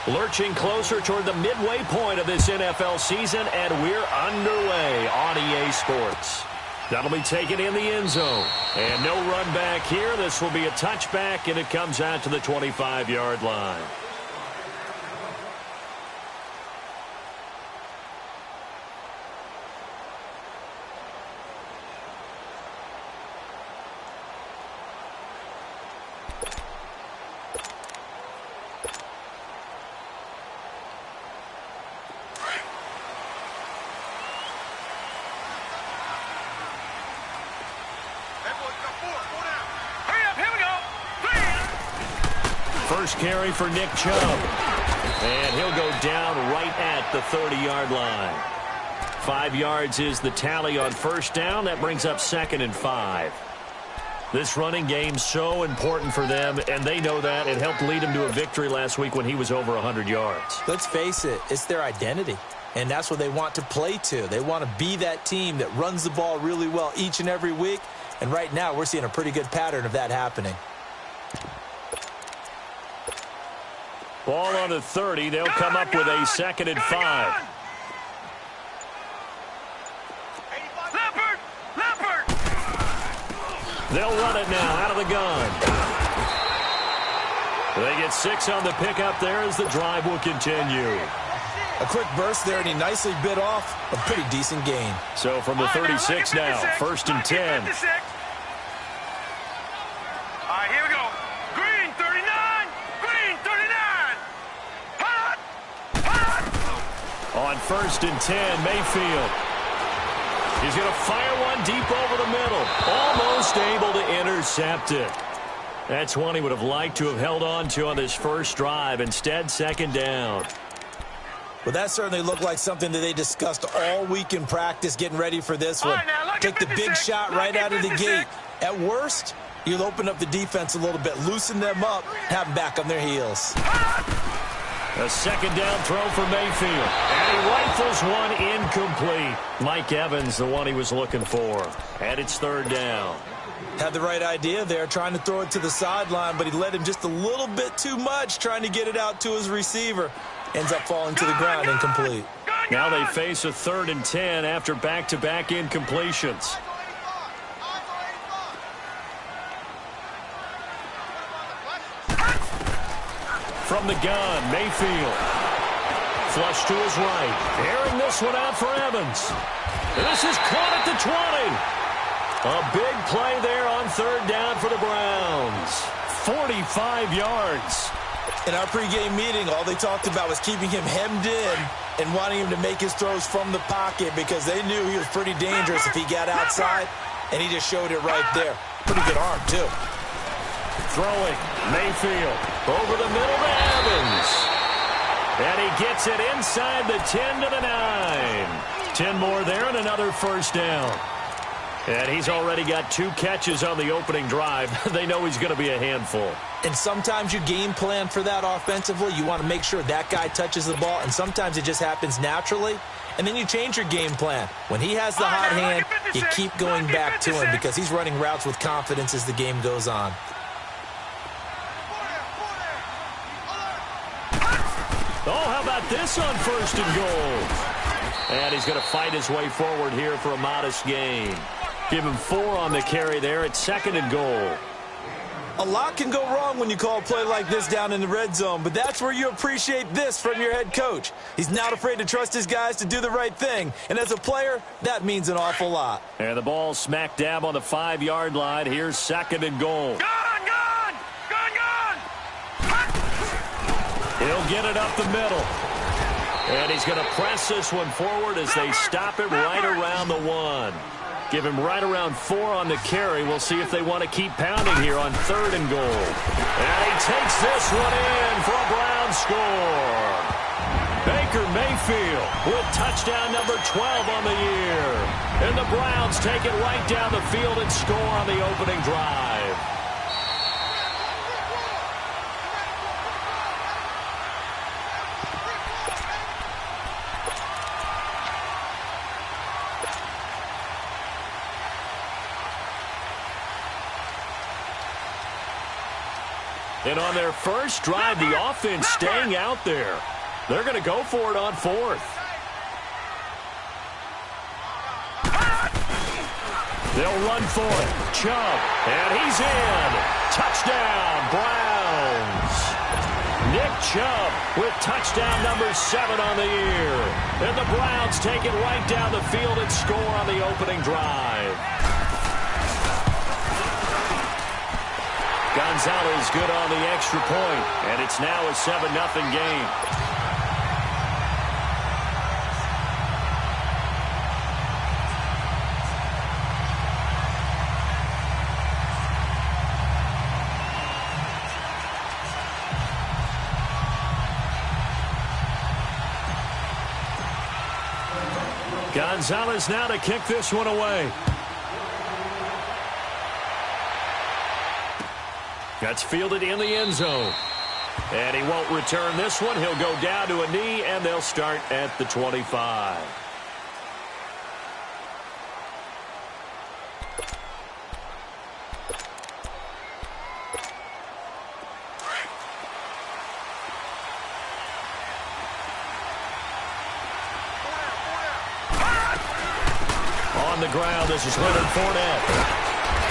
Lurching closer toward the midway point of this NFL season, and we're underway on EA Sports. That'll be taken in the end zone. And no run back here. This will be a touchback, and it comes out to the 25-yard line. First carry for Nick Chubb. And he'll go down right at the 30-yard line. 5 yards is the tally on first down. That brings up 2nd and 5. This running game's so important for them, and they know that. It helped lead him to a victory last week when he was over 100 yards. Let's face it, it's their identity. And that's what they want to play to. They want to be that team that runs the ball really well each and every week. And right now, we're seeing a pretty good pattern of that happening. Ball on the 30. They'll come up with a 2nd and 5. They'll run it now out of the gun. They get 6 on the pickup there as the drive will continue. A quick burst there, and he nicely bit off a pretty decent gain. So from the 36 now, 1st and 10. All right, here we go. Green 39. Green 39. Hot. Hot. On 1st and 10, Mayfield. He's going to fire one deep over the middle. Almost able to intercept it. That's one he would have liked to have held on to on this first drive. Instead, 2nd down. Well, that certainly looked like something that they discussed all week in practice, getting ready for this one. Right, now, take the big shot right out of the gate. At worst, you'll open up the defense a little bit, loosen them up, have them back on their heels. A 2nd down throw for Mayfield. And he rifles one incomplete. Mike Evans, the one he was looking for. And it's 3rd down. Had the right idea there, trying to throw it to the sideline, but he led him just a little bit too much, trying to get it out to his receiver. Ends up falling to the ground, incomplete. Now they face a 3rd and 10 after back-to-back incompletions. From the gun, Mayfield. Flush to his right. Airing this one out for Evans. And this is caught at the 20. A big play there on 3rd down for the Browns. 45 yards. In our pregame meeting, all they talked about was keeping him hemmed in and wanting him to make his throws from the pocket because they knew he was pretty dangerous if he got outside, and he just showed it right there. Pretty good arm, too. Throwing, Mayfield, over the middle to Evans. And he gets it inside the 10 to the 9. 10 more there and another 1st down. And he's already got 2 catches on the opening drive. They know he's going to be a handful. And sometimes you game plan for that offensively. You want to make sure that guy touches the ball, and sometimes it just happens naturally. And then you change your game plan. When he has the hot hand, you keep going back to him because he's running routes with confidence as the game goes on. Oh, how about this on 1st and goal? And he's going to fight his way forward here for a modest gain. Give him 4 on the carry there at 2nd and goal. A lot can go wrong when you call a play like this down in the red zone, but that's where you appreciate this from your head coach. He's not afraid to trust his guys to do the right thing, and as a player, that means an awful lot. And the ball smack dab on the 5-yard line. Here's 2nd and goal. Gone, gone, gone, gone. He'll get it up the middle. And he's going to press this one forward as they stop it right around the 1. Give him right around 4 on the carry. We'll see if they want to keep pounding here on 3rd and goal. And he takes this one in for a Brown score. Baker Mayfield with touchdown number 12 on the year. And the Browns take it right down the field and score on the opening drive. And on their first drive, the offense staying out there. They're going to go for it on fourth. They'll run for it. Chubb, and he's in. Touchdown, Browns. Nick Chubb with touchdown number 7 on the year. And the Browns take it right down the field and score on the opening drive. Gonzalez good on the extra point, and it's now a 7-0 game. Gonzalez now to kick this one away. That's fielded in the end zone. And he won't return this one. He'll go down to a knee, and they'll start at the 25. On the ground, this is Leonard Fournette.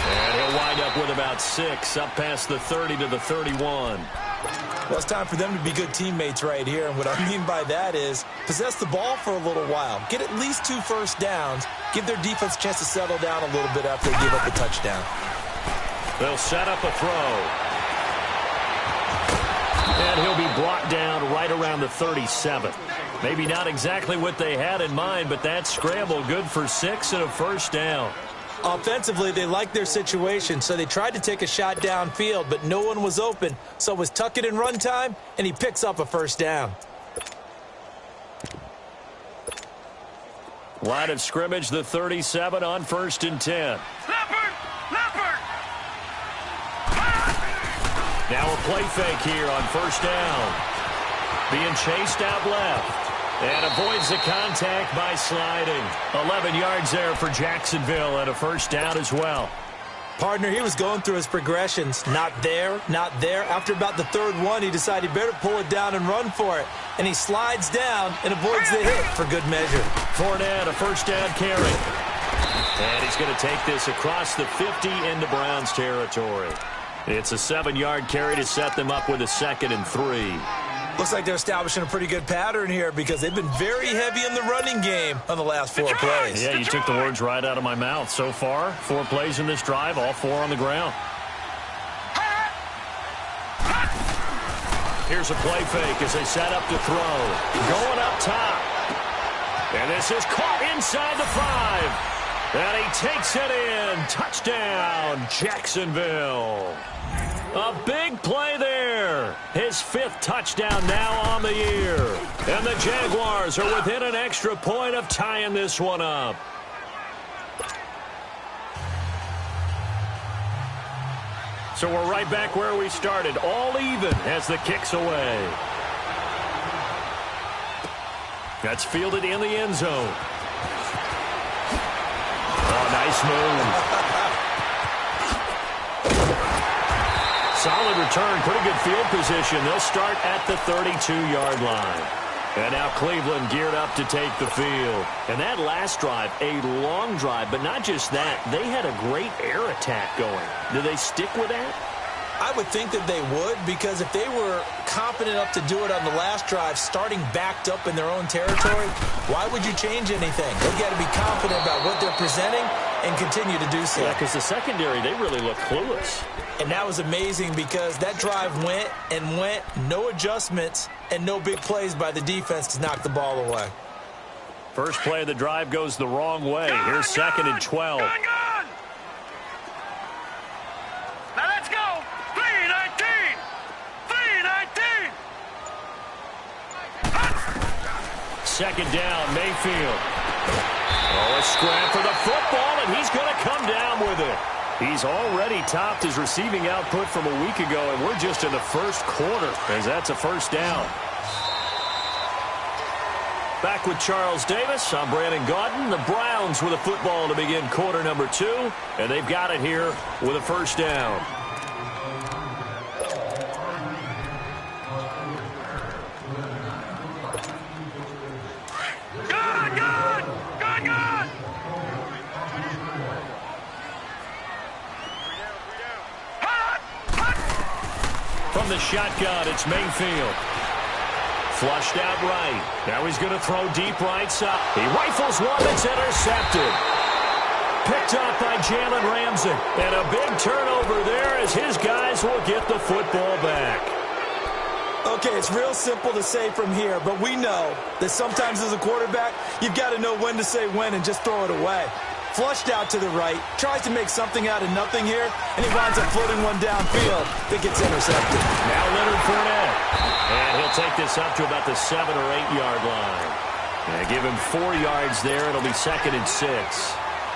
And he'll wind up with about 6, up past the 30 to the 31. Well, it's time for them to be good teammates right here. And what I mean by that is possess the ball for a little while. Get at least 2 first downs. Give their defense a chance to settle down a little bit after they give up a touchdown. They'll set up a throw. And he'll be brought down right around the 37. Maybe not exactly what they had in mind, but that scramble good for 6 and a first down. Offensively, they liked their situation, so they tried to take a shot downfield, but no one was open. So it was tuck it in run time, and he picks up a first down. Line of scrimmage, the 37 on 1st and 10. Leopard! Now a play fake here on 1st down. Being chased out left. And avoids the contact by sliding. 11 yards there for Jacksonville and a first down as well. Partner, he was going through his progressions. Not there, not there. After about the 3rd one, he decided he better pull it down and run for it. And he slides down and avoids the hit for good measure. Fournette, a first down carry. And he's going to take this across the 50 into Browns territory. It's a 7-yard carry to set them up with a 2nd and 3. Looks like they're establishing a pretty good pattern here because they've been very heavy in the running game on the last 4 plays. Yeah, you took the words right out of my mouth. So far, 4 plays in this drive, all 4 on the ground. Here's a play fake as they set up to throw. Going up top. And this is caught inside the 5. And he takes it in. Touchdown, Jacksonville. A big play there. His 5th touchdown now on the year. And the Jaguars are within an extra point of tying this one up. So we're right back where we started. All even as the kick's away. That's fielded in the end zone. Oh, nice move. Solid return, pretty good field position. They'll start at the 32-yard line. And now Cleveland geared up to take the field. And that last drive, a long drive, but not just that. They had a great air attack going. Do they stick with that? I would think that they would, because if they were confident enough to do it on the last drive, starting backed up in their own territory, why would you change anything? They've got to be confident about what they're presenting and continue to do so. Yeah, because the secondary, they really look clueless. And that was amazing because that drive went and went, no adjustments, and no big plays by the defense to knock the ball away. First play of the drive goes the wrong way. Here's 2nd and 12. Gone! Now let's go! 3-19! 3-19! 2nd down, Mayfield. Oh, a scrap for the football, and he's going to come down with it. He's already topped his receiving output from a week ago, and we're just in the 1st quarter, as that's a first down. Back with Charles Davis, I'm Brandon Gaudin. The Browns with a football to begin quarter number 2, and they've got it here with a first down. from the shotgun. It's Mayfield. Flushed out right. Now he's going to throw deep right side. He rifles one that's intercepted. Picked up by Jalen Ramsey. And a big turnover there as his guys will get the football back. Okay, it's real simple to say from here, but we know that sometimes as a quarterback, you've got to know when to say when and just throw it away. Flushed out to the right, tries to make something out of nothing here, and he winds up floating one downfield that gets intercepted. Now Leonard Fournette. And he'll take this up to about the 7 or 8 yard line. And give him 4 yards there. It'll be 2nd and 6.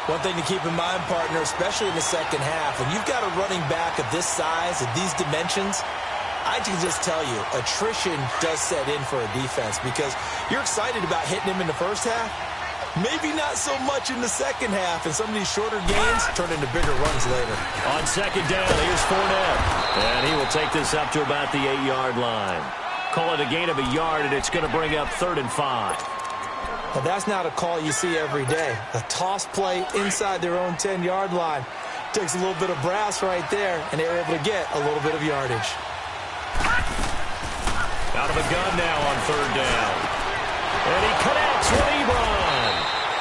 One thing to keep in mind, partner, especially in the second half, when you've got a running back of this size, of these dimensions, I can just tell you, attrition does set in for a defense because you're excited about hitting him in the first half. Maybe not so much in the second half, and some of these shorter gains turn into bigger runs later. On 2nd down, here's Fournette. And he will take this up to about the 8 yard line. Call it a gain of a yard, and it's going to bring up 3rd and 5. Well, that's not a call you see every day. A toss play inside their own 10 yard line. Takes a little bit of brass right there, and they're able to get a little bit of yardage. Out of a gun now on 3rd down. And he connects with Ebron.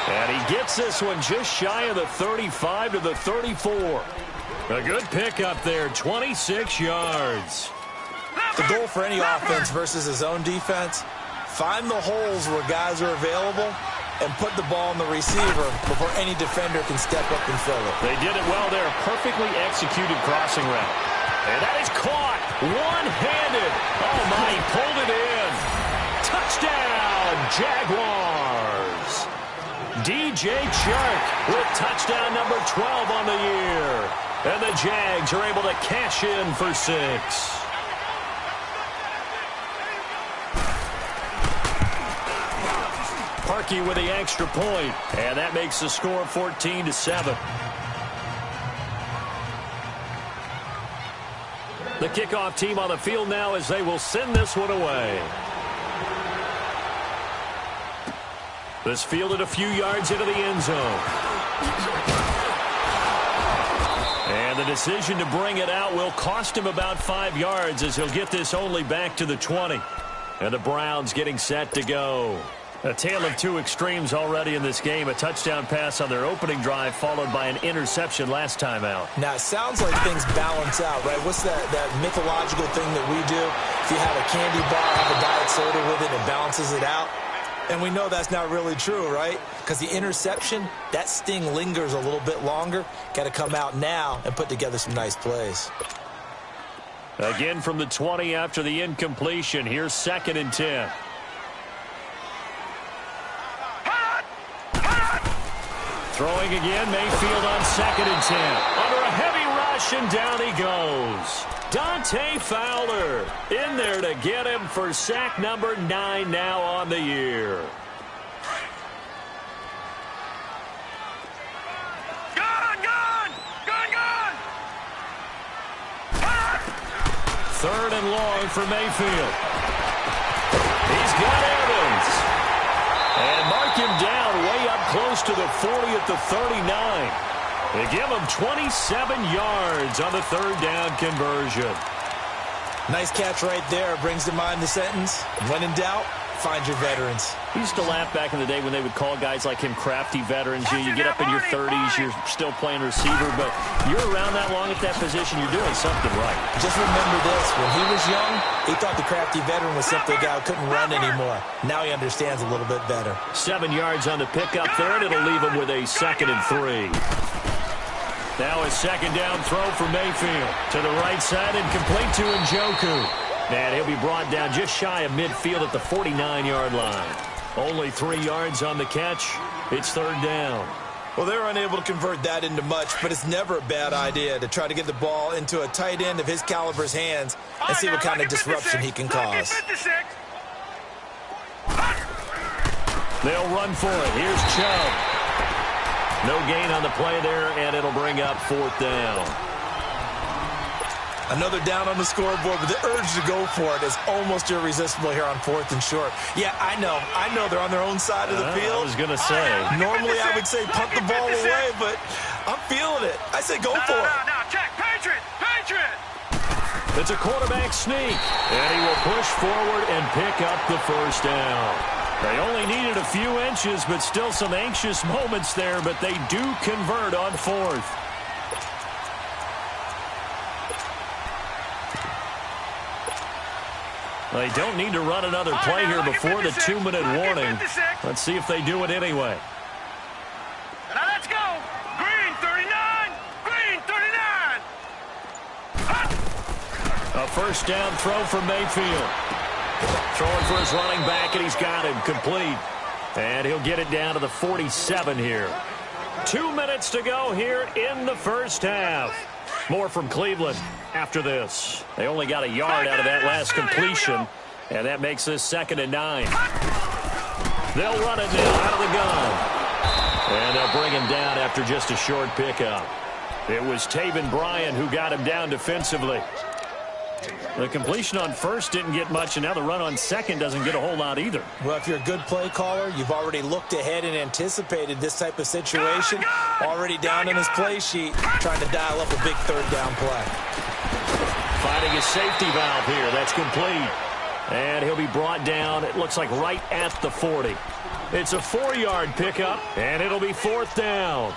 And he gets this one just shy of the 35 to the 34. A good pickup there, 26 yards. The goal for any offense versus his own defense, find the holes where guys are available and put the ball on the receiver before any defender can step up and fill it. They did it well there. Perfectly executed crossing route. And that is caught. One-handed. Oh, my, he pulled it in. Touchdown, Jaguars. DJ Chark with touchdown number 12 on the year. And the Jags are able to cash in for 6. Parkey with the extra point, and that makes the score 14-7. The kickoff team on the field now as they will send this one away. This fielded a few yards into the end zone. And the decision to bring it out will cost him about 5 yards as he'll get this only back to the 20. And the Browns getting set to go. A tale of two extremes already in this game. A touchdown pass on their opening drive followed by an interception last time out. Now, it sounds like things balance out, right? What's that mythological thing that we do? If you have a candy bar, have a diet soda with it, it balances it out. And we know that's not really true, right? Because the interception, that sting lingers a little bit longer. Got to come out now and put together some nice plays. Again from the 20 after the incompletion. Here's 2nd and 10. Throwing again, Mayfield on 2nd and 10. Under a heavy rush, and down he goes. Dante Fowler in there to get him for sack number 9 now on the year. Gone! 3rd and long for Mayfield. He's got Evans. And mark him down way up close to the 40 at the 39. They give him 27 yards on the 3rd down conversion. Nice catch right there. Brings to mind the sentence, when in doubt, find your veterans. We used to laugh back in the day when they would call guys like him crafty veterans. You get up in your 30s, you're still playing receiver, but you're around that long at that position, you're doing something right. Just remember this, when he was young, he thought the crafty veteran was simply a guy who couldn't run anymore. Now he understands a little bit better. 7 yards on the pickup there, and it'll leave him with a 2nd and 3. Now a 2nd down throw for Mayfield. To the right side and complete to Njoku. And he'll be brought down just shy of midfield at the 49-yard line. Only 3 yards on the catch. It's 3rd down. Well, they're unable to convert that into much, but it's never a bad idea to try to get the ball into a tight end of his caliber's hands and see what kind of disruption he can cause. They'll run for it. Here's Chubb. No gain on the play there, and it'll bring up 4th down. Another down on the scoreboard, but the urge to go for it is almost irresistible here on 4th and short. Yeah, I know they're on their own side of the field. I was going to say. Normally I would say punt the ball away, but I'm feeling it. I say go for it. No, check. Patriot. It's a quarterback sneak, and he will push forward and pick up the first down. They only needed a few inches, but still some anxious moments there, but they do convert on fourth. They don't need to run another play here before the 2-minute warning. Let's see if they do it anyway. Now let's go. Green 39. Green 39. A first down throw from Mayfield. Throwing for his running back, and he's got him complete. And he'll get it down to the 47 here. 2 minutes to go here in the first half. More from Cleveland after this. They only got a yard out of that last completion, and that makes this 2nd and 9. They'll run it now out of the gun. And they'll bring him down after just a short pickup. It was Taven Bryan who got him down defensively. The completion on first didn't get much, and now the run on second doesn't get a whole lot either. Well, if you're a good play caller, you've already looked ahead and anticipated this type of situation. Already down in his play sheet, trying to dial up a big third down play. Finding his safety valve here. That's complete. And he'll be brought down, it looks like right at the 40. It's a 4-yard pickup, and it'll be 4th down.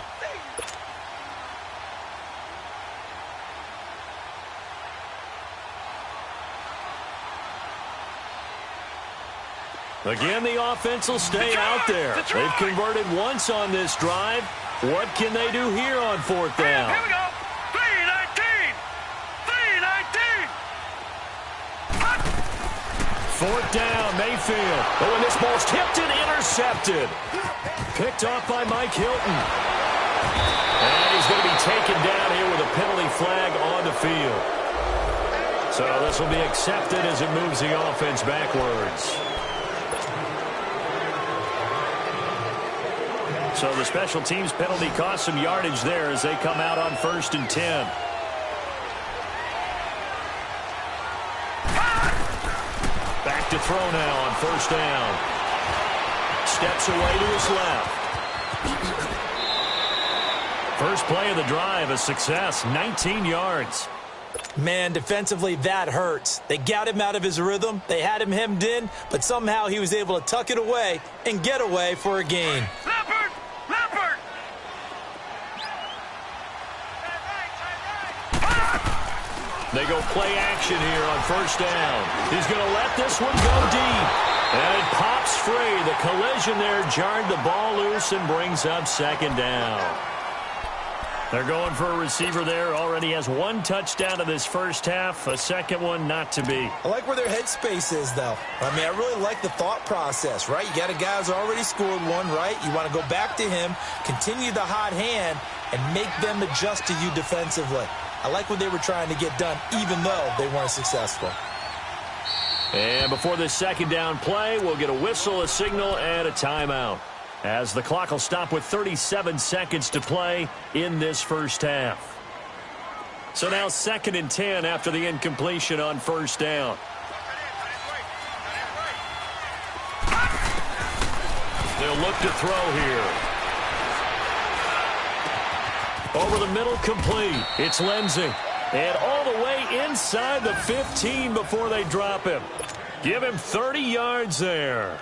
Again, the offense will stay out there. They've converted once on this drive. What can they do here on 4th down? Here we go. 3-19. 3-19. 4th down, Mayfield. Oh, and this ball's tipped and intercepted. Picked off by Mike Hilton. And he's going to be taken down here with a penalty flag on the field. So this will be accepted as it moves the offense backwards. So the special teams penalty cost some yardage there as they come out on 1st and 10. Back to throw now on 1st down. Steps away to his left. First play of the drive, a success, 19 yards. Man, defensively, that hurts. They got him out of his rhythm. They had him hemmed in, but somehow he was able to tuck it away and get away for a gain. Leopard. Leopard. They go play action here on 1st down. He's going to let this one go deep. And it pops free. The collision there jarred the ball loose and brings up 2nd down. They're going for a receiver there. Already has 1 touchdown in this first half. A second one not to be. I like where their headspace is, though. I mean, I really like the thought process, right? You got a guy who's already scored one, right? You want to go back to him, continue the hot hand, and make them adjust to you defensively. I like what they were trying to get done, even though they weren't successful. And before this 2nd down play, we'll get a whistle, a signal, and a timeout, as the clock will stop with 37 seconds to play in this first half. So now 2nd and 10 after the incompletion on 1st down. They'll look to throw here. Over the middle, complete. It's Lindsey. And all the way inside the 15 before they drop him. Give him 30 yards there.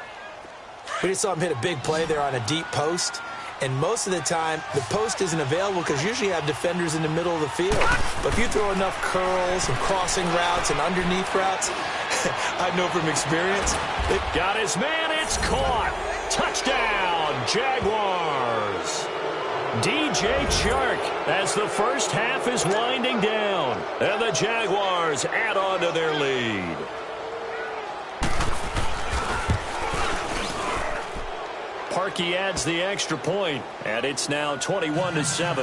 We just saw him hit a big play there on a deep post. And most of the time, the post isn't available because you usually have defenders in the middle of the field. But if you throw enough curls and crossing routes and underneath routes, I know from experience. Got his man. It's caught. Touchdown, Jaguars. DJ Chark as the first half is winding down. And the Jaguars add on to their lead. Parkey adds the extra point, and it's now 21-7.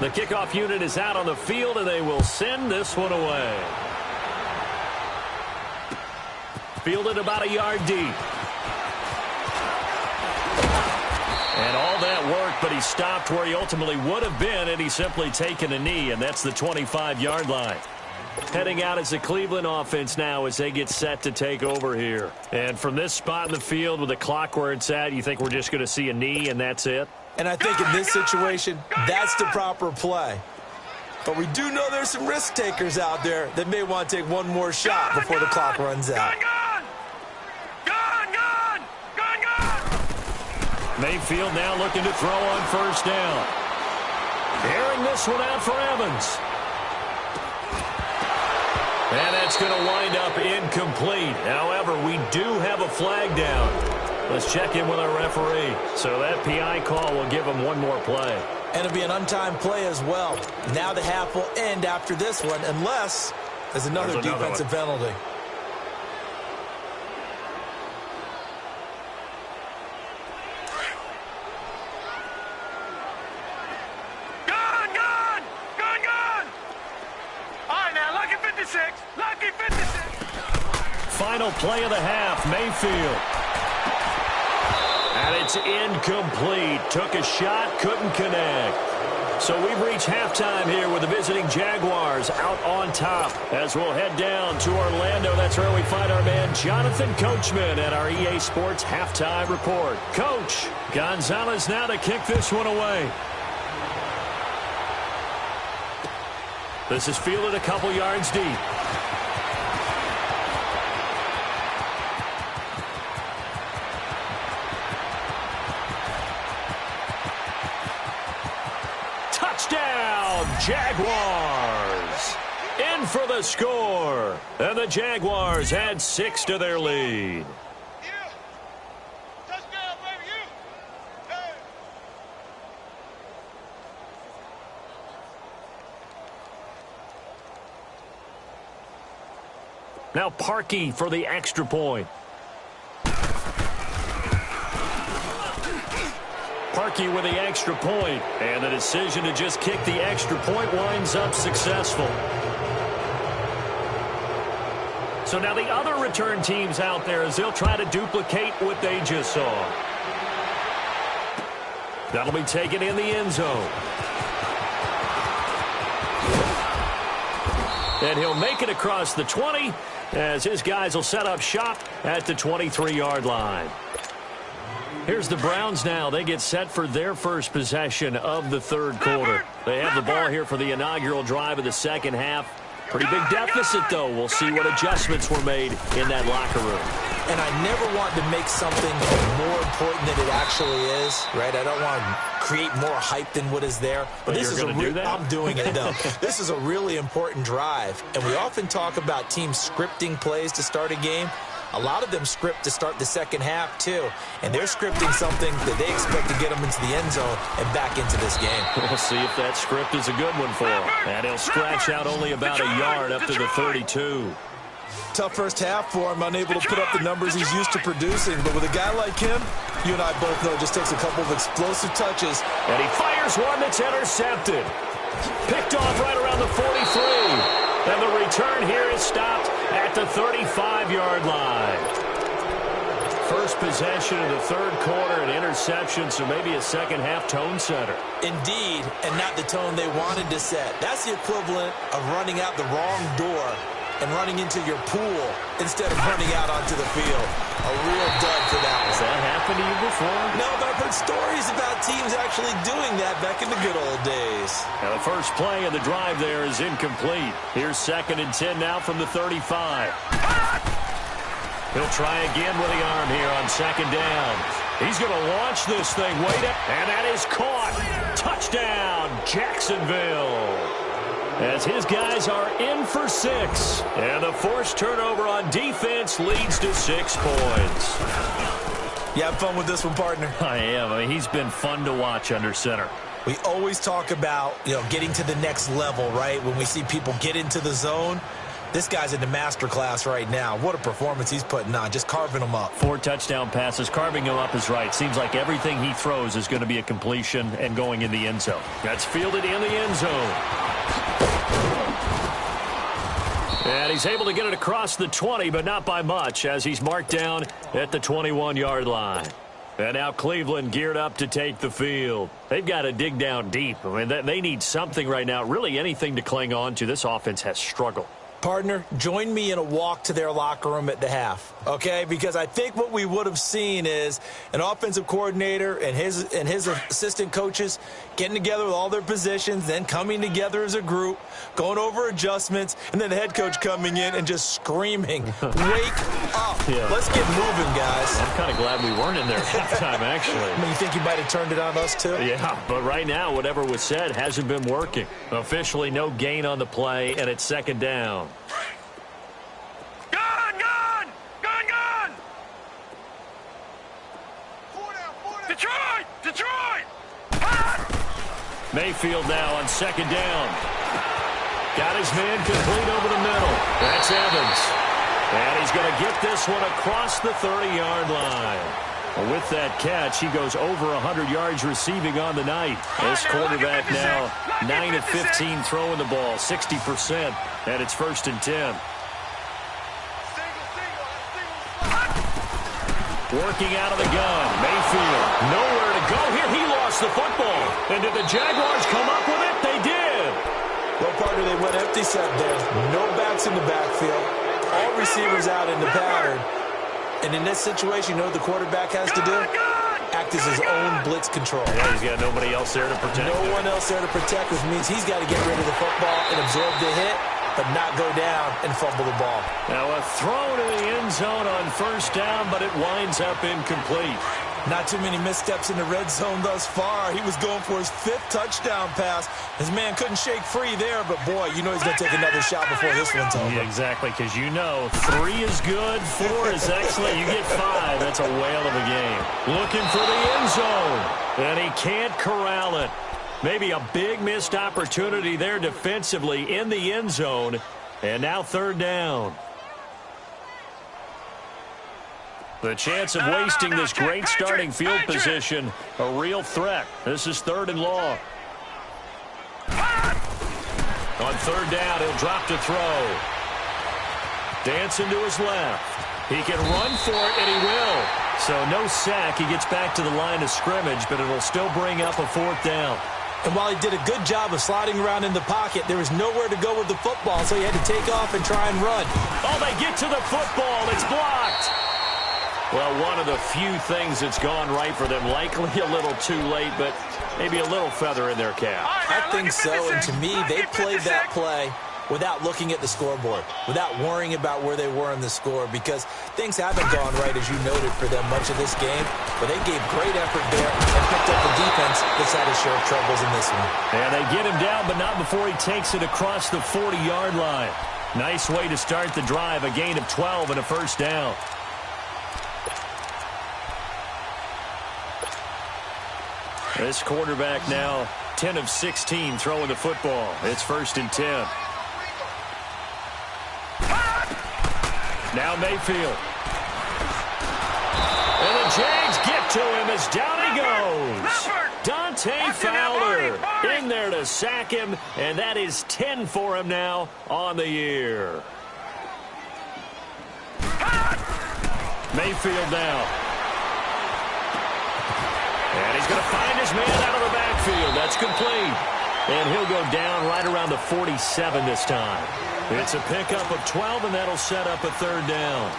The kickoff unit is out on the field, and they will send this one away. Fielded about a yard deep. And all that work, but he stopped where he ultimately would have been, and he's simply taken a knee, and that's the 25-yard line. Heading out as the Cleveland offense now as they get set to take over here. And from this spot in the field with the clock where it's at, you think we're just going to see a knee and that's it? And I think in this situation, that's the proper play. But we do know there's some risk takers out there that may want to take one more shot before the clock runs out. Mayfield now looking to throw on first down. Airing this one out for Evans. And that's going to wind up incomplete. However, we do have a flag down. Let's check in with our referee. So that PI call will give him one more play. And it'll be an untimed play as well. Now the half will end after this one, unless there's another defensive penalty. Final play of the half, Mayfield. And it's incomplete. Took a shot, couldn't connect. So we've reached halftime here with the visiting Jaguars out on top. As we'll head down to Orlando, that's where we find our man Jonathan Coachman at our EA Sports Halftime Report. Coach, Gonzalez now to kick this one away. This is fielded a couple yards deep. Touchdown, Jaguars! In for the score. And the Jaguars add 6 to their lead. Now Parkey for the extra point. Parkey with the extra point, and the decision to just kick the extra point winds up successful. So now the other return teams out there as they'll try to duplicate what they just saw. That'll be taken in the end zone. And he'll make it across the 20 as his guys will set up shop at the 23-yard line. Here's the Browns now. They get set for their first possession of the third quarter. They have the ball here for the inaugural drive of the second half. Pretty big deficit, though. We'll see what adjustments were made in that locker room. And I never want to make something more important than it actually is, right? I don't want to create more hype than what is there. But this is going to do that? I'm doing it, though. This is a really important drive. And we often talk about teams scripting plays to start a game. A lot of them script to start the second half, too. And they're scripting something that they expect to get them into the end zone and back into this game. We'll see if that script is a good one for him. And he'll scratch out only about a yard up to the 32. Tough first half for him, unable to put up the numbers he's used to producing. But with a guy like him, you and I both know it just takes a couple of explosive touches. And he fires one that's intercepted. Picked off right around the 43. And the return here is stopped at the 35-yard line. First possession of the third quarter, an interception, so maybe a second-half tone setter. Indeed, and not the tone they wanted to set. That's the equivalent of running out the wrong door and running into your pool instead of running out onto the field. A real dud for that one. Has that happened to you before? No, but I've heard stories about teams actually doing that back in the good old days. Now the first play of the drive there is incomplete. Here's 2nd and 10 now from the 35. He'll try again with the arm here on 2nd down. He's going to launch this thing way down, and that is caught. Touchdown, Jacksonville. As his guys are in for 6. And the forced turnover on defense leads to 6 points. You have fun with this one, partner? I am. I mean, he's been fun to watch under center. We always talk about, getting to the next level, right? When we see people get into the zone. This guy's in the master class right now. What a performance he's putting on, just carving them up. 4 touchdown passes. Carving him up is right. Seems like everything he throws is going to be a completion and going in the end zone. That's fielded in the end zone. And he's able to get it across the 20, but not by much, as he's marked down at the 21-yard line. And now Cleveland geared up to take the field. They've got to dig down deep. I mean, they need something right now, really anything to cling on to. This offense has struggled. Partner, join me in a walk to their locker room at the half, okay? Because I think what we would have seen is an offensive coordinator and his assistant coaches getting together with all their positions, then coming together as a group, going over adjustments, and then the head coach coming in and just screaming, wake up. Yeah. Let's get moving, guys. I'm kind of glad we weren't in there at halftime, actually. I mean, you think you might have turned it on us, too? Yeah, but right now, whatever was said hasn't been working. Officially, no gain on the play, and it's second down. Gun, gun! Gun, gun! Detroit! Detroit! Mayfield now on second down. Got his man complete over the middle. That's Evans. And he's going to get this one across the 30-yard line. Well, with that catch, he goes over 100 yards receiving on the night. This quarterback now 9 of 15 throwing the ball, 60%, and it's 1st and 10. Working out of the gun, Mayfield, nowhere to go here. He lost the football. And did the Jaguars come up with it? They did. Well, partner, they went empty set there. No backs in the backfield. All receivers out in the pattern. And in this situation, you know what the quarterback has to do? Act as his own blitz control. Yeah, he's got nobody else there to protect. No one else there to protect, which means he's got to get rid of the football and absorb the hit, but not go down and fumble the ball. Now a throw to the end zone on 1st down, but it winds up incomplete. Not too many missteps in the red zone thus far. He was going for his 5th touchdown pass. His man couldn't shake free there, but boy, you know he's going to take another shot before this one's over. Yeah, exactly, because you know 3 is good, 4 is excellent. You get 5, that's a whale of a game. Looking for the end zone, and he can't corral it. Maybe a big missed opportunity there defensively in the end zone, and now 3rd down. The chance of wasting this great starting field position, a real threat. This is 3rd and long. On 3rd down, he'll drop to throw. Dancing to his left. He can run for it, and he will. So no sack. He gets back to the line of scrimmage, but it'll still bring up a 4th down. And while he did a good job of sliding around in the pocket, there was nowhere to go with the football, so he had to take off and try and run. Oh, they get to the football. It's blocked. Well, one of the few things that's gone right for them. Likely a little too late, but maybe a little feather in their cap. I think so, and to me, they played that play without looking at the scoreboard, without worrying about where they were in the score, because things haven't gone right, as you noted, for them much of this game. But they gave great effort there and picked up a defense that's had a share of troubles in this one. And they get him down, but not before he takes it across the 40-yard line. Nice way to start the drive, a gain of 12 and a 1st down. This quarterback now 10 of 16 throwing the football. It's 1st and 10. Now Mayfield. And the Jags get to him as down he goes. Dante Fowler in there to sack him, and that is 10 for him now on the year. Mayfield now. And he's going to find his man out of the backfield. That's complete. And he'll go down right around the 47 this time. It's a pickup of 12, and that'll set up a 3rd down.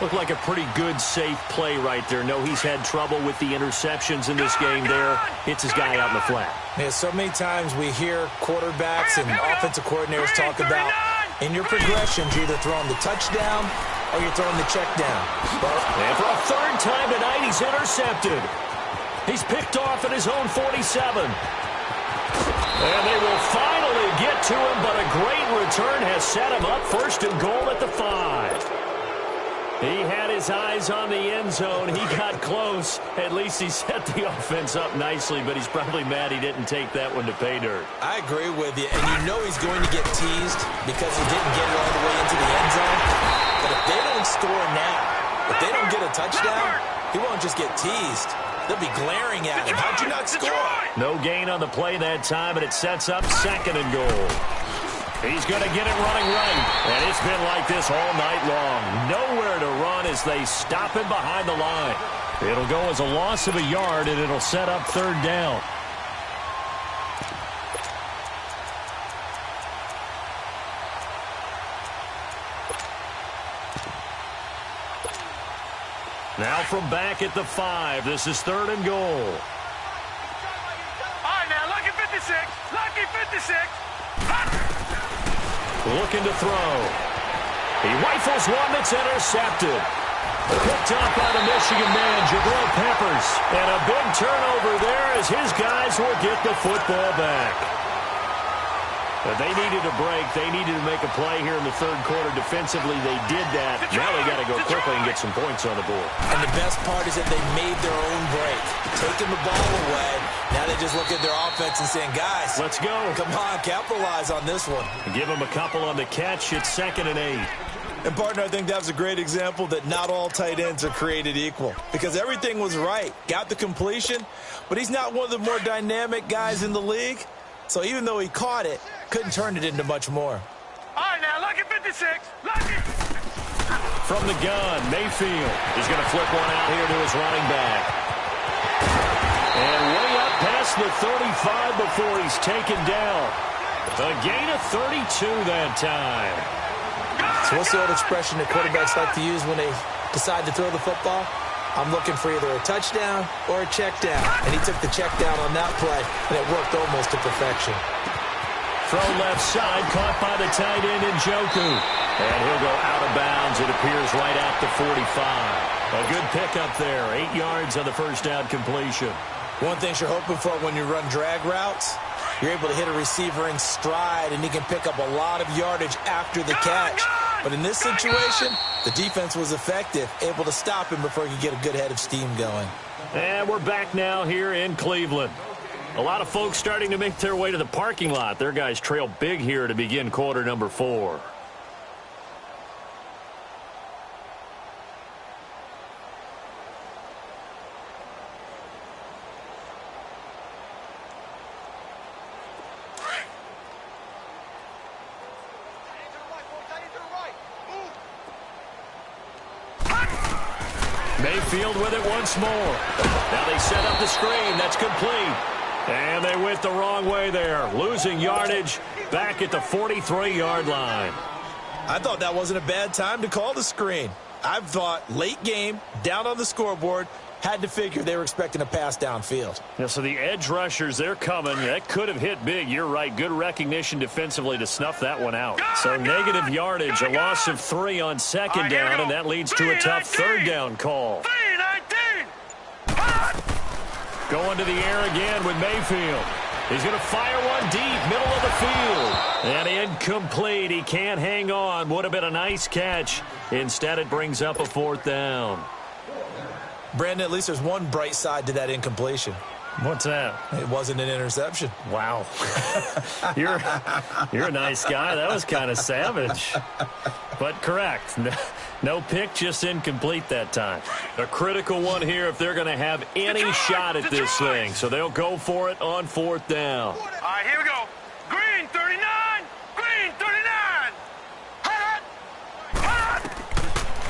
Looked like a pretty good, safe play right there. No, he's had trouble with the interceptions in this game there. Hits his guy out in the flat. Yeah, so many times we hear quarterbacks and offensive coordinators talk about, in your progressions, you're either throwing the touchdown or you're throwing the check down. And for a 3rd time tonight, he's intercepted. He's picked off at his own 47. And they will finally get to him, but a great return has set him up 1st and goal at the 5. He had his eyes on the end zone. He got close. At least he set the offense up nicely, but he's probably mad he didn't take that one to pay dirt. I agree with you, and you know he's going to get teased because he didn't get it all the way into the end zone. But if they don't score now, if they don't get a touchdown, he won't just get teased. They'll be glaring at him. How'd you not score? No gain on the play that time, and it sets up 2nd and goal. He's going to get it running right, and it's been like this all night long. Nowhere to run as they stop him behind the line. It'll go as a loss of a yard, and it'll set up 3rd down. Now from back at the 5, this is 3rd and goal. All right, now, lucky 56. Lucky 56. Looking to throw. He rifles one that's intercepted. Picked up by the Michigan man, Jabril Peppers. And a big turnover there as his guys will get the football back. But they needed a break. They needed to make a play here in the 3rd quarter. Defensively, they did that. Now they got to go quickly and get some points on the board. And the best part is that they made their own break. Taking the ball away. Now they just look at their offense and saying, guys, let's go. Come on, capitalize on this one. Give them a couple on the catch. It's 2nd and 8. And, partner, I think that was a great example that not all tight ends are created equal. Because everything was right. Got the completion, but he's not one of the more dynamic guys in the league. So even though he caught it, couldn't turn it into much more. All right, now, lucky 56. Lucky. From the gun, Mayfield is going to flip one out here to his running back. And way up past the 35 before he's taken down. A gain of 32 that time. So what's the old expression that quarterbacks like to use when they decide to throw the football? I'm looking for either a touchdown or a check down. And he took the check down on that play, and it worked almost to perfection. Throw left side, caught by the tight end Njoku. And he'll go out of bounds, it appears, right at the 45. A good pickup there, 8 yards on the first down completion. One thing you're hoping for when you run drag routes, you're able to hit a receiver in stride, and he can pick up a lot of yardage after the catch. But in this situation, the defense was effective, able to stop him before he could get a good head of steam going. And we're back now here in Cleveland. A lot of folks starting to make their way to the parking lot. Their guys trail big here to begin quarter number 4. Mayfield with it once more. Now they set up the screen. That's complete. And they went the wrong way there. Losing yardage back at the 43-yard line. I thought that wasn't a bad time to call the screen. I thought late game, down on the scoreboard, had to figure they were expecting a pass downfield. Yeah, so the edge rushers, they're coming. That could have hit big. You're right. Good recognition defensively to snuff that one out. So negative yardage, a loss of 3 on 2nd down, and that leads to a tough 3rd down call. Going to the air again with Mayfield. He's going to fire one deep, middle of the field. And incomplete. He can't hang on. Would have been a nice catch. Instead, it brings up a 4th down. Brandon, at least there's one bright side to that incompletion. What's that? It wasn't an interception. Wow. You're a nice guy. That was kind of savage. But correct. No pick, just incomplete that time. A critical one here if they're going to have any shot at this thing. So they'll go for it on 4th down. All right, here we go. Green 39. Green 39.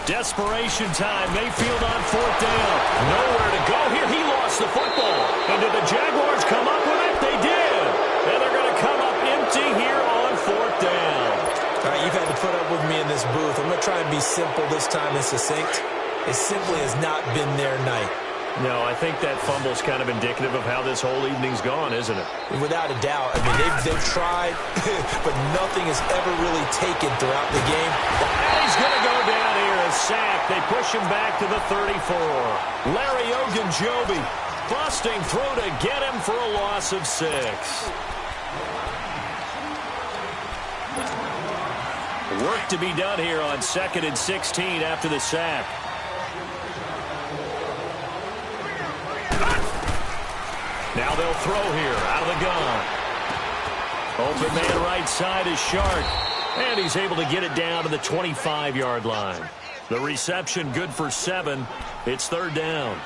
Desperation time. Mayfield on 4th down. Nowhere to go here. He lost the football. And did the Jaguars come up with it? They did. And they're going to come up empty here on 4th down. All right, you've had to put up with me in this booth. I'm going to try and be simple this time and succinct. It simply has not been their night. No, I think that fumble's kind of indicative of how this whole evening's gone, isn't it? Without a doubt. I mean, they've tried, but nothing has ever really taken throughout the game. And he's going to go down here, a sack. They push him back to the 34. Larry Ogunjobi busting through to get him for a loss of 6. Work to be done here on 2nd and 16 after the sack. Now they'll throw here out of the gun. Open man right side is Shark. And he's able to get it down to the 25-yard line. The reception good for 7. It's 3rd down.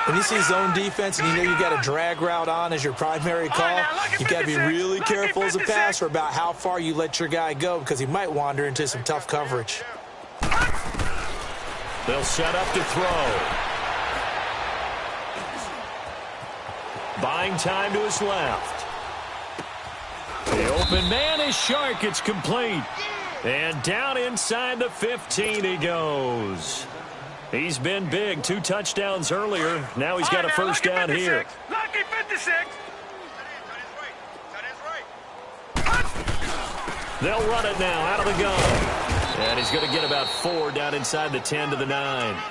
When you see zone defense and you know you got a drag route on as your primary call, you got to be really careful as a passer about how far you let your guy go because he might wander into some tough coverage. They'll set up to throw. Buying time to his left. The open man is Shark. It's complete. And down inside the 15 he goes. He's been big. 2 touchdowns earlier. Now he's got a first down here. Lucky 56. They'll run it now out of the gun. And he's going to get about 4 down inside the 10 to the 9.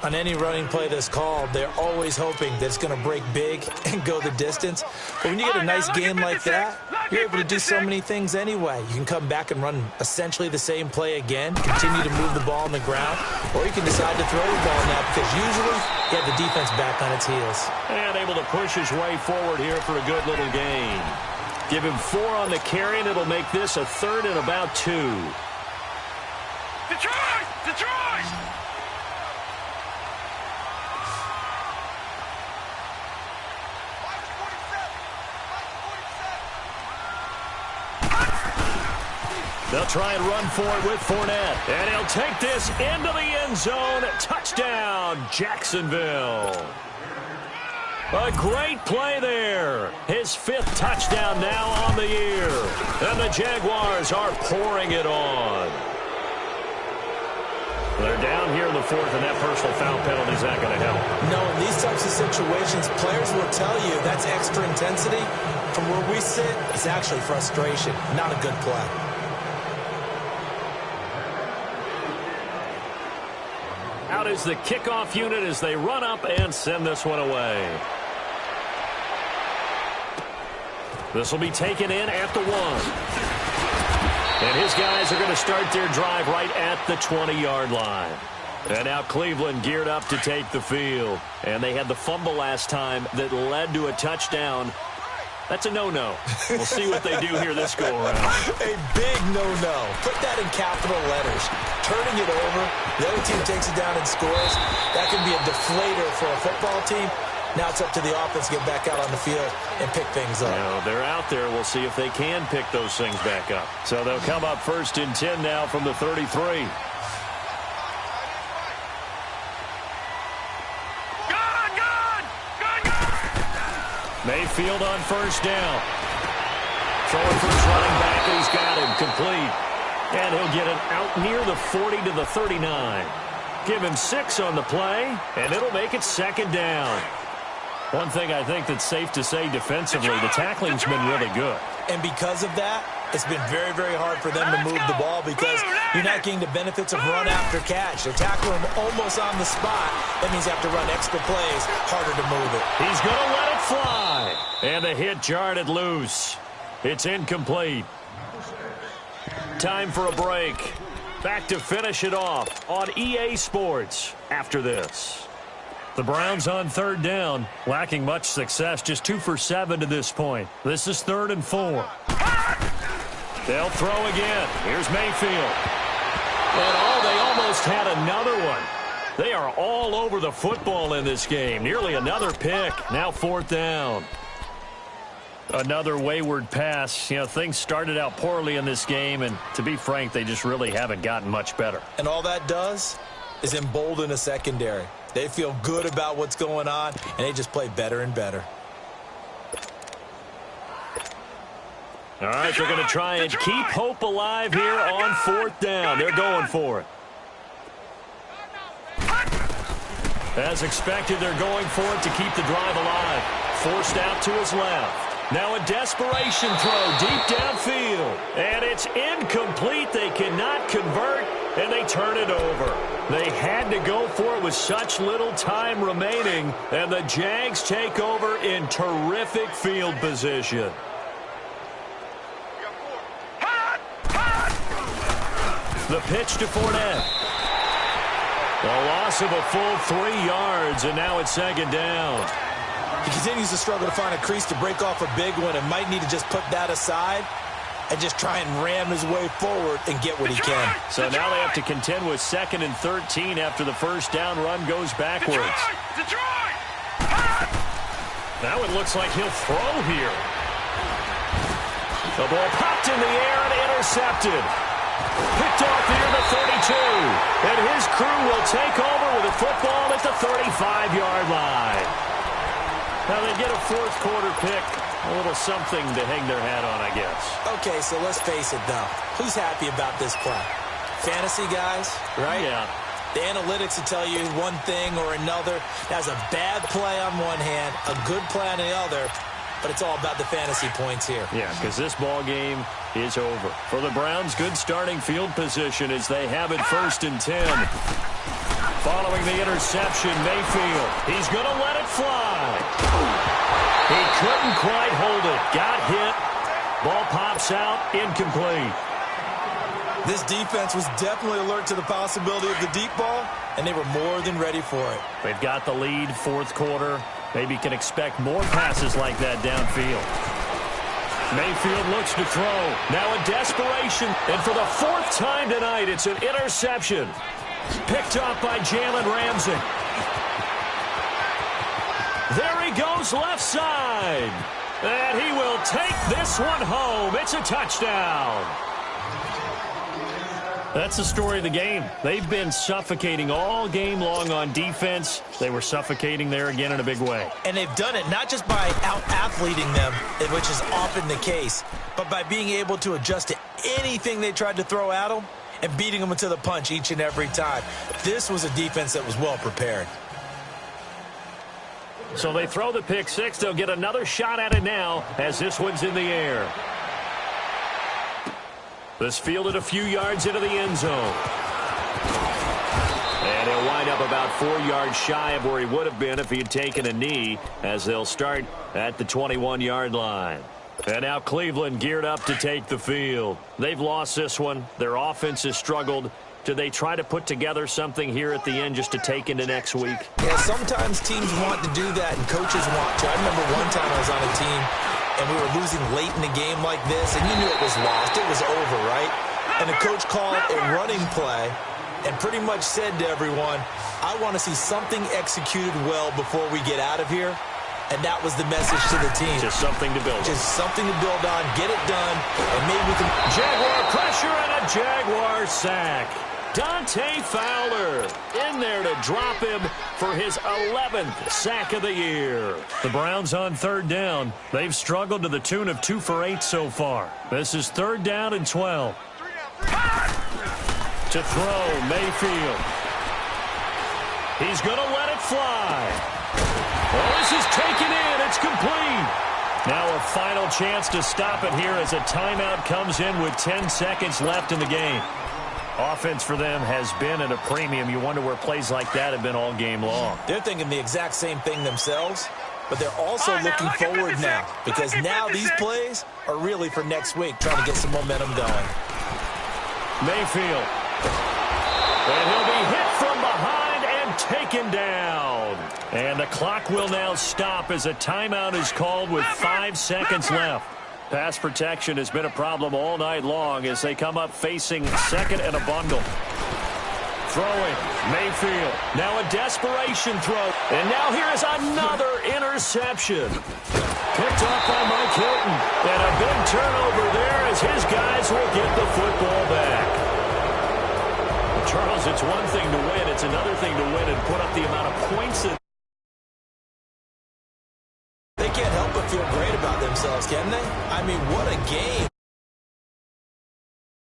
On any running play that's called, they're always hoping that it's going to break big and go the distance. But when you get a nice game like that, you're able to do so many things anyway. You can come back and run essentially the same play again, continue to move the ball on the ground, or you can decide to throw the ball now because usually you have the defense back on its heels. And able to push his way forward here for a good little gain. Give him 4 on the carry, and it'll make this a 3rd and about 2. Detroit! Detroit! They'll try and run for it with Fournette. And he'll take this into the end zone. Touchdown, Jacksonville. A great play there. His 5th touchdown now on the year. And the Jaguars are pouring it on. They're down here in the 4th, and that personal foul penalty is not going to help. No, in these types of situations, players will tell you that's extra intensity. From where we sit, it's actually frustration, not a good play. Out is the kickoff unit as they run up and send this one away. This will be taken in at the 1. And his guys are going to start their drive right at the 20-yard line. And now Cleveland geared up to take the field. And they had the fumble last time that led to a touchdown. That's a no-no. We'll see what they do here this go-around. A big no-no. Put that in capital letters. Turning it over, the other team takes it down and scores. That can be a deflator for a football team. Now it's up to the offense to get back out on the field and pick things up. Now, they're out there. We'll see if they can pick those things back up. So they'll come up 1st and 10 now from the 33. Mayfield on 1st down. Throwing for his running back, and he's got him complete. And he'll get it out near the 40 to the 39. Give him 6 on the play, and it'll make it 2nd down. One thing I think that's safe to say defensively, the tackling's been really good. And because of that, it's been very, very hard for them to move the ball because you're not getting the benefits of run after catch. They're tackling him almost on the spot. That means you have to run extra plays, harder to move it. He's going to let it fly. And the hit jarred it loose. It's incomplete. Time for a break. Back to finish it off on EA Sports after this. The Browns on 3rd down, lacking much success, just 2 for 7 to this point. This is 3rd and 4. They'll throw again. Here's Mayfield. And they almost had another one. They are all over the football in this game. Nearly another pick. Now 4th down. Another wayward pass. You know, things started out poorly in this game, and to be frank, they just really haven't gotten much better. And all that does is embolden a secondary. They feel good about what's going on, and they just play better and better. All right, they're going to try and keep hope alive here on 4th down. They're going for it. As expected, they're going for it to keep the drive alive. Forced out to his left. Now a desperation throw deep downfield. And it's incomplete. They cannot convert, and they turn it over. They had to go for it with such little time remaining, and the Jags take over in terrific field position. The pitch to Fournette. A loss of a full 3 yards, and now it's 2nd down. He continues to struggle to find a crease to break off a big one and might need to just put that aside and just try and ram his way forward and get what he can. So now they have to contend with 2nd and 13 after the 1st down run goes backwards. Now it looks like he'll throw here. The ball popped in the air and intercepted. Picked off near the 32. And his crew will take over with the football at the 35-yard line. Now they get a 4th quarter pick. A little something to hang their hat on, I guess. Okay, so let's face it, though. Who's happy about this play? Fantasy guys, right? Yeah. The analytics will tell you one thing or another. That's a bad play on one hand, a good play on the other, but it's all about the fantasy points here. Yeah, because this ball game is over. For the Browns, good starting field position as they have it 1st and 10. Following the interception, Mayfield. He's going to let it fly. He couldn't quite hold it. Got hit. Ball pops out. Incomplete. This defense was definitely alert to the possibility of the deep ball, and they were more than ready for it. They've got the lead, 4th quarter. Maybe can expect more passes like that downfield. Mayfield looks to throw. Now in desperation. And for the 4th time tonight, it's an interception. Picked up by Jalen Ramsey. There he goes left side. And he will take this one home. It's a touchdown. That's the story of the game. They've been suffocating all game long on defense. They were suffocating there again in a big way. And they've done it not just by out-athleting them, which is often the case, but by being able to adjust to anything they tried to throw at them and beating them to the punch each and every time. This was a defense that was well prepared. So they throw the pick six. They'll get another shot at it now as this one's in the air. This fielded a few yards into the end zone. And he'll wind up about 4 yards shy of where he would have been if he had taken a knee, as they'll start at the 21-yard line. And now Cleveland geared up to take the field. They've lost this one. Their offense has struggled. Do they try to put together something here at the end just to take into next week? Yeah, sometimes teams want to do that and coaches want to. I remember one time I was on a team and we were losing late in the game like this, and you knew it was lost. It was over, right? And the coach called a running play and pretty much said to everyone, I want to see something executed well before we get out of here. And that was the message to the team. Just something to build on. Just something to build on, get it done, and maybe we can... Jaguar pressure and a Jaguar sack. Dante Fowler in there to drop him for his 11th sack of the year. The Browns on 3rd down. They've struggled to the tune of 2 for 8 so far. This is 3rd down and 12. To throw, Mayfield. He's going to let it fly. Oh, this is taken in. It's complete. Now a final chance to stop it here as a timeout comes in with 10 seconds left in the game. Offense for them has been at a premium. You wonder where plays like that have been all game long. They're thinking the exact same thing themselves, but they're also looking forward now, because now these plays are really for next week, trying to get some momentum going. Mayfield. And he'll be hit from behind and taken down. And the clock will now stop as a timeout is called with 5 seconds left. Pass protection has been a problem all night long as they come up facing 2nd and a bundle. Throwing, Mayfield. Now a desperation throw. And now here is another interception. Picked up by Mike Hilton. And a big turnover there as his guys will get the football back. Charles, it's one thing to win. It's another thing to win and put up the amount of points that they can't help but feel great about themselves, can they? I mean, what a game.